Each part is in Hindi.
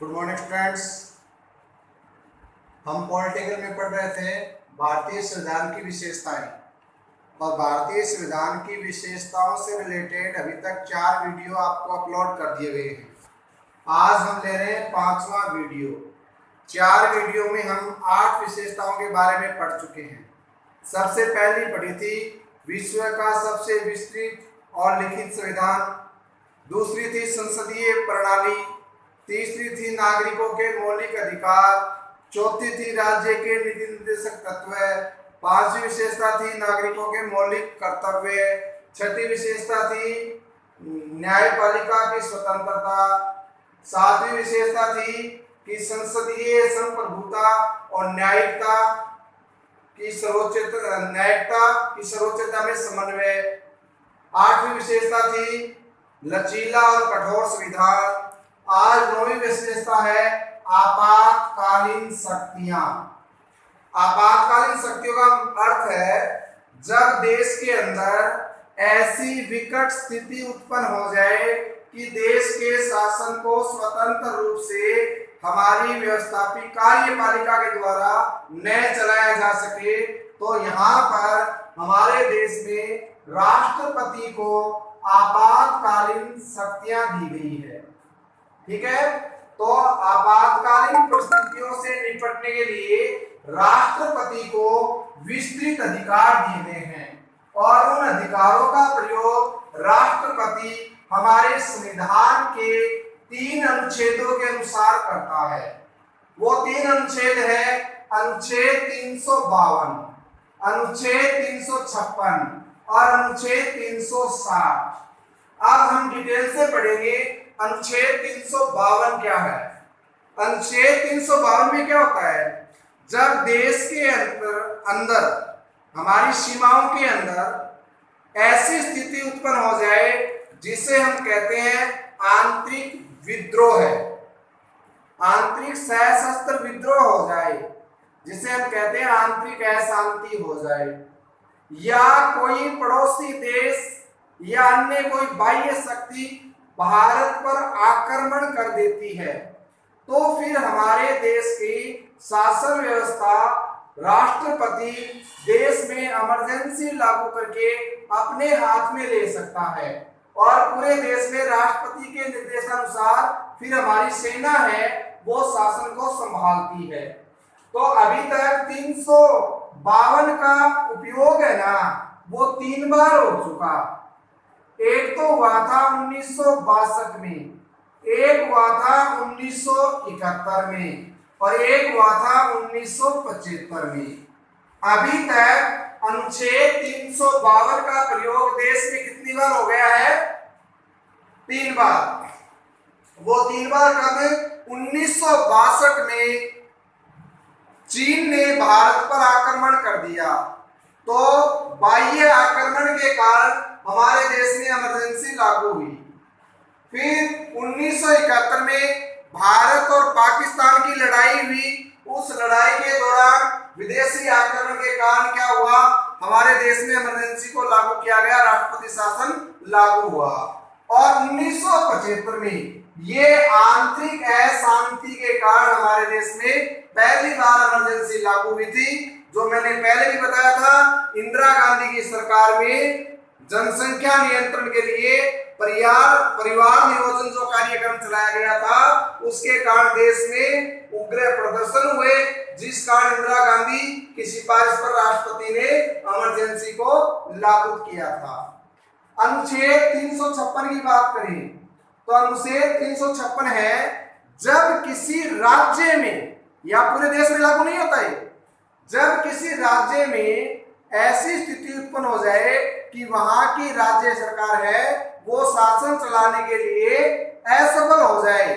Good morning students. हम पॉलिटिकल में पढ़ रहे थे भारतीय संविधान की विशेषताएं, और भारतीय संविधान की विशेषताओं से रिलेटेड अभी तक 4 वीडियो आपको अपलोड कर दिए गए हैं। आज हम ले रहे हैं 5वां वीडियो। 4 वीडियो में हम 8 विशेषताओं के बारे में पढ़ चुके हैं। सबसे पहली पढ़ी थी विश्व का सबसे विस्तृत और लिखित संविधान, दूसरी थी संसदीय प्रणाली, तीसरी थी नागरिकों के मौलिक अधिकार, चौथी थी राज्य के नीति निर्देशक तत्व, पांचवी विशेषता थी नागरिकों के मौलिक कर्तव्य, छठी विशेषता थी न्यायपालिका की स्वतंत्रता, सातवीं विशेषता थी कि संसदीय संप्रभुता और न्यायिकता की सर्वोच्चता में समन्वय, आठवीं विशेषता थी लचीला और कठोर संविधान। आज 9वीं विशेषता है आपातकालीन शक्तियां। आपातकालीन शक्तियों का अर्थ है जब देश के अंदर ऐसी विकट स्थिति उत्पन्न हो जाए कि देश के शासन को स्वतंत्र रूप से हमारी व्यवस्थापित कार्यपालिका के द्वारा न चलाया जा सके, तो यहाँ पर हमारे देश में राष्ट्रपति को आपातकालीन शक्तियां दी गई है। ठीक है, तो आपातकालीन परिस्थितियों से निपटने के लिए राष्ट्रपति को विस्तृत अधिकार दिए गए हैं, और उन अधिकारों का प्रयोग राष्ट्रपति हमारे संविधान के 3 अनुच्छेदों के अनुसार करता है। वो 3 अनुच्छेद है अनुच्छेद 352, अनुच्छेद 356 और अनुच्छेद 360। अब हम डिटेल से पढ़ेंगे अनुच्छेद 352 क्या है। अनुच्छेद 352 में क्या होता है, जब देश के अंदर हमारी सीमाओं के अंदर ऐसी स्थिति उत्पन्न हो जाए जिसे हम कहते हैं आंतरिक विद्रोह है, आंतरिक सशस्त्र विद्रोह हो जाए, जिसे हम कहते हैं आंतरिक अशांति हो जाए, या कोई पड़ोसी देश या अन्य कोई बाह्य शक्ति भारत पर आक्रमण कर देती है, तो फिर हमारे देश की शासन व्यवस्था राष्ट्रपति देश में इमरजेंसी लागू करके अपने हाथ में ले सकता है, और पूरे देश में राष्ट्रपति के निर्देशानुसार फिर हमारी सेना है वो शासन को संभालती है। तो अभी तक 352 का उपयोग है ना, वो 3 बार हो चुका। एक तो हुआ था 1962 में, एक हुआ था 1971 में, और एक हुआ था 1975 में। अभी तक अनुच्छेद 352 का प्रयोग देश में कितनी बार हो गया है? 3 बार। वो 3 बार कब? 1962 में चीन ने भारत पर आक्रमण कर दिया, तो बाह्य आक्रमण के कारण हमारे देश में इमरजेंसी लागू हुई। फिर 1971 में भारत और पाकिस्तान की लड़ाई हुई। उस लड़ाई के दौरान विदेशी आक्रमण के कारण क्या हुआ, हमारे देश में इमरजेंसी को लागू किया गया, राष्ट्रपति शासन लागू हुआ। और 1975 में ये आंतरिक अशांति के कारण हमारे देश में पहली बार इमरजेंसी लागू हुई थी, जो मैंने पहले भी बताया था। इंदिरा गांधी की सरकार में जनसंख्या नियंत्रण के लिए परिवार नियोजन जो कार्यक्रम चलाया गया था, उसके कारण देश में उग्र प्रदर्शन हुए, जिस कारण इंदिरा गांधी की सिफारिश पर राष्ट्रपति ने इमरजेंसी को लागू किया था। अनुच्छेद 356 की बात करें तो अनुच्छेद 356 है जब किसी राज्य में, या पूरे देश में लागू नहीं होता है, जब किसी राज्य में ऐसी स्थिति उत्पन्न हो जाए कि वहां की राज्य सरकार है वो शासन चलाने के लिए असफल हो जाए,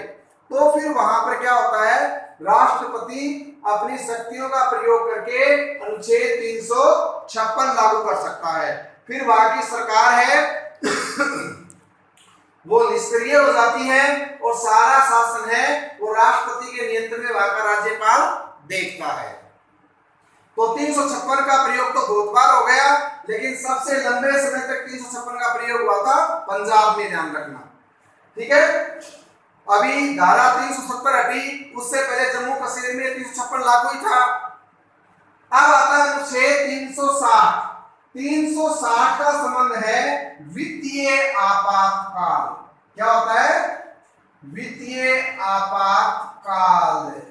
तो फिर वहां पर क्या होता है, राष्ट्रपति अपनी शक्तियों का प्रयोग करके अनुच्छेद 356 लागू कर सकता है। फिर वहां की सरकार है वो निष्क्रिय हो जाती है, और सारा शासन है वो राष्ट्रपति के नियंत्रण में वहां का राज्यपाल देखता है। तो 356 का प्रयोग तो बहुत बार हो गया, लेकिन सबसे लंबे समय तक 356 का प्रयोग हुआ था पंजाब में, ध्यान रखना। ठीक है, अभी धारा 370 हटी, उससे पहले जम्मू कश्मीर में 356 लागू ही था। अब आता है अनुच्छेद 360। 360 का संबंध है वित्तीय आपातकाल। क्या होता है? वित्तीय आपातकाल।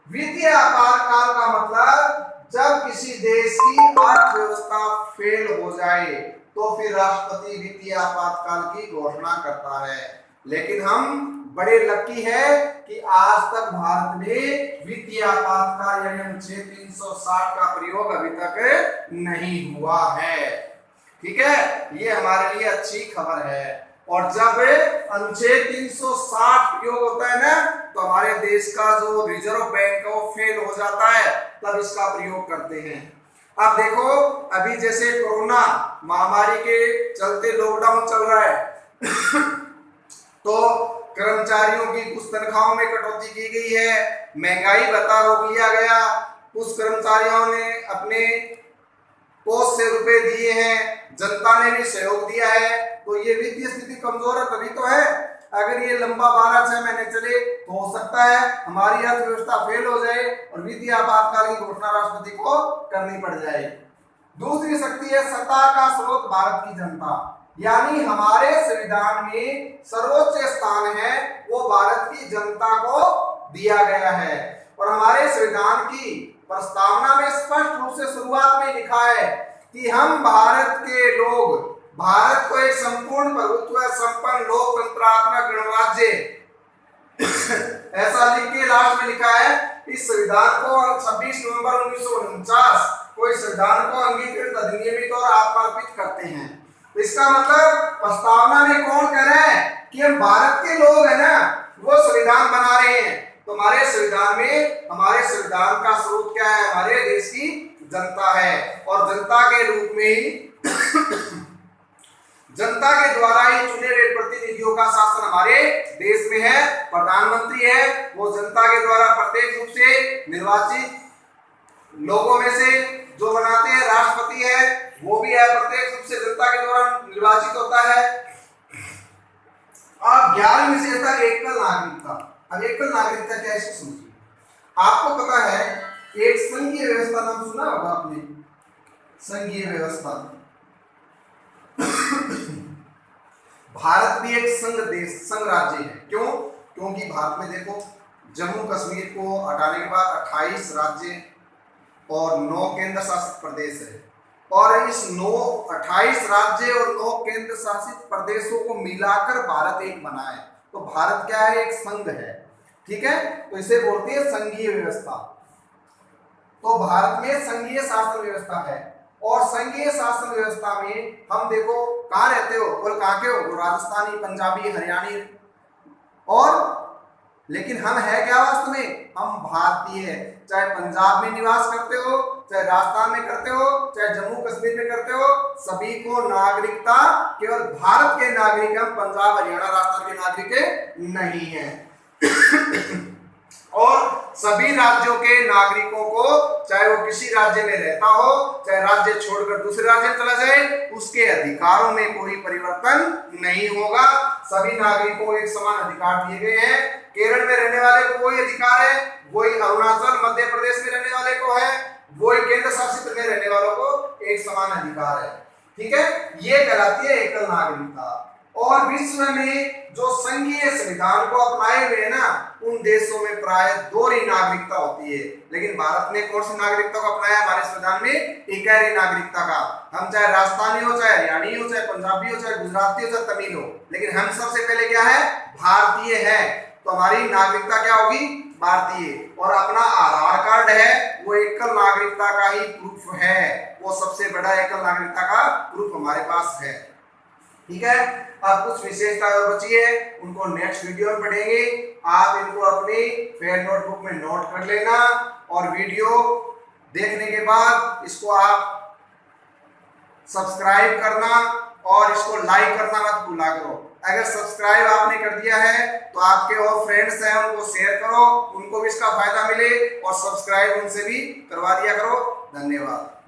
वित्तीय आपातकाल का मतलब जब किसी देश की अर्थव्यवस्था फेल हो जाए तो फिर राष्ट्रपति वित्तीय आपातकाल की घोषणा करता है। लेकिन हम बड़े लकी है कि आज तक भारत में वित्तीय आपातकाल यानी अनुच्छेद 360 का प्रयोग अभी तक नहीं हुआ है। ठीक है, ये हमारे लिए अच्छी खबर है। और जब अनुच्छेद 360 प्रयोग होता है ना, तो हमारे देश का जो रिजर्व बैंक है वो फेल हो जाता है, तब इसका प्रयोग करते हैं। अब देखो, अभी जैसे कोरोना महामारी के चलते लॉकडाउन चल रहा है तो कर्मचारियों की कुछ तनख्वाहों में कटौती की गई है, महंगाई भत्ता रोक लिया गया, कुछ कर्मचारियों ने अपने पोस्ट से रुपए दिए हैं, जनता ने भी सहयोग दिया है। तो ये वित्तीय स्थिति कमजोर है तभी तो है। अगर ये लंबा 12-6 महीने चले तो हो सकता है हमारी अर्थव्यवस्था फेल हो जाए और वित्तीय आपातकाल की घोषणा राष्ट्रपति को करनी पड़ जाए। दूसरी शक्ति है सत्ता का स्रोत भारत की जनता, यानी हमारे संविधान में सर्वोच्च स्थान है वो भारत की जनता को दिया गया है। और हमारे संविधान की प्रस्तावना में स्पष्ट रूप से शुरुआत में लिखा है कि हम भारत के लोग भारत को एक संपूर्ण प्रभुत्व संपन्न लोकतंत्रात्मक गणराज्य ऐसा लिख के लास्ट में लिखा है। इस संविधान को 26 नवंबर 1949 को इस संविधान को अंगीकृत, अधिनियमित और आत्मार्पित करते हैं। इसका मतलब प्रस्तावना में कौन कह रहा है कि हम भारत के लोग है ना, वो संविधान बना रहे हैं। तो हमारे संविधान में हमारे संविधान का स्रोत क्या है? हमारे देश की जनता है। और जनता के रूप में ही जनता के द्वारा ही चुने गए प्रतिनिधियों का शासन हमारे देश में है। प्रधानमंत्री है वो जनता के द्वारा प्रत्यक्ष रूप से निर्वाचित लोगों में से जो बनाते हैं। राष्ट्रपति है वो भी है प्रत्यक्ष रूप से जनता के द्वारा निर्वाचित होता है। अब 11वीं विशेषता एकल नागरिकता। अब एकल नागरिकता क्या है इसको समझिए। आपको पता है एक संघीय व्यवस्था नाम सुना होगा आपने, संघीय व्यवस्था। भारत भी एक संघ देश, संघ राज्य है। क्यों? क्योंकि भारत में देखो जम्मू कश्मीर को हटाने के बाद 28 राज्य और 9 केंद्र शासित प्रदेश है। और इस 28 राज्य और 9 केंद्र शासित प्रदेशों को मिलाकर भारत एक बना है। तो भारत क्या है? एक संघ है। ठीक है, तो इसे बोलते हैं संघीय व्यवस्था। तो भारत में संघीय शासन व्यवस्था है। और संघीय शासन व्यवस्था में हम देखो कहाँ रहते हो, और कहाँ के हो? राजस्थानी, पंजाबी, हरियाणी। और लेकिन हम है क्या वास्तव में? हम भारतीय है। चाहे पंजाब में निवास करते हो, चाहे राजस्थान में करते हो, चाहे जम्मू कश्मीर में करते हो, सभी को नागरिकता केवल भारत के नागरिक। हम पंजाब, हरियाणा, राजस्थान के नागरिक नहीं है। और सभी राज्यों के नागरिकों को, चाहे वो किसी राज्य में रहता हो, चाहे राज्य छोड़कर दूसरे राज्य में चला जाए, उसके अधिकारों में कोई परिवर्तन नहीं होगा। सभी नागरिकों को एक समान अधिकार दिए गए हैं। केरल में रहने वाले को वही अधिकार है, वही अरुणाचल, मध्य प्रदेश में रहने वाले को है, वही केंद्र शासित में रहने वालों को एक समान अधिकार है। ठीक है, ये कहलाती है एकल नागरिकता। और विश्व में जो संघीय संविधान को अपनाए हुए ना, उन देशों में प्राय 2 ही नागरिकता होती है। लेकिन भारत ने कौन सी नागरिकता को अपनाया? हमारे संविधान में 11 नागरिकता का। हम चाहे राजस्थानी हो, चाहे हरियाणी हो, चाहे पंजाबी हो, चाहे गुजराती हो, चाहे तमिल हो, लेकिन हम सबसे पहले क्या है? भारतीय है। तो हमारी नागरिकता क्या होगी? भारतीय। और अपना आधार कार्ड है वो एकल नागरिकता का ही प्रूफ है। वो सबसे बड़ा एकल नागरिकता का प्रूफ हमारे पास है। ठीक है, अब कुछ विशेषता और बची है, उनको नेक्स्ट वीडियो में पढ़ेंगे। आप इनको अपनी फेयर नोटबुक में नोट कर लेना। और वीडियो देखने के बाद इसको आप सब्सक्राइब करना और इसको लाइक करना मत भूला करो। अगर सब्सक्राइब आपने कर दिया है तो आपके और फ्रेंड्स हैं उनको शेयर करो, उनको भी इसका फायदा मिले, और सब्सक्राइब उनसे भी करवा दिया करो। धन्यवाद।